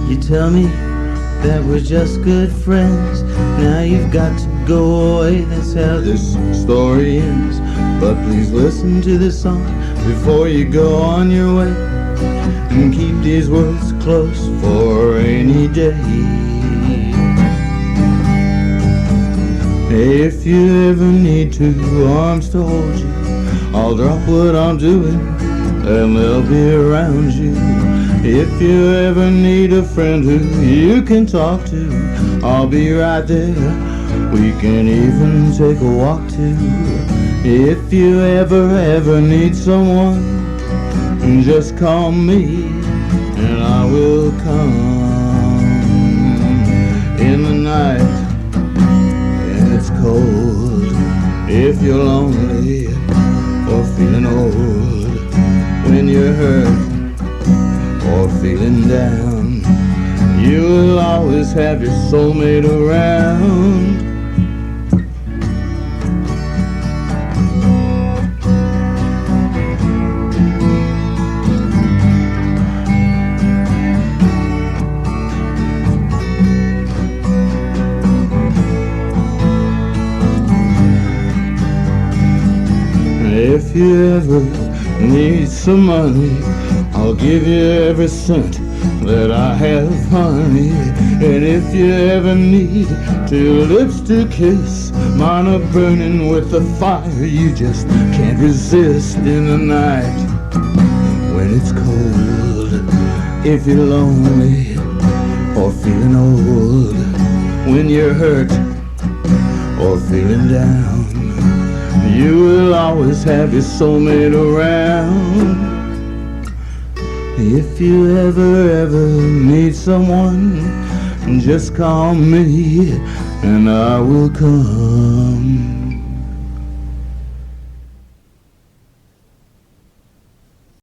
You tell me that we're just good friends. Now you've got to go away, that's how this story ends. But please listen to this song before you go on your way, and keep these words close for a rainy day. If you ever need two arms to hold you, I'll drop what I'm doing and they'll be around you. If you ever need a friend who you can talk to, I'll be right there. We can even take a walk too. If you ever need someone, just call me and I will come. In the night and it's cold, if you're lonely or feeling old, when you're hurt or feeling down, you will always have your soulmate around. If you ever need some money, I'll give you every cent that I have, honey. And if you ever need two lips to kiss, mine are burning with the fire you just can't resist. In the night when it's cold, if you're lonely or feeling old, when you're hurt or feeling down, you will always have your soulmate around. If you ever need someone, just call me and I will come.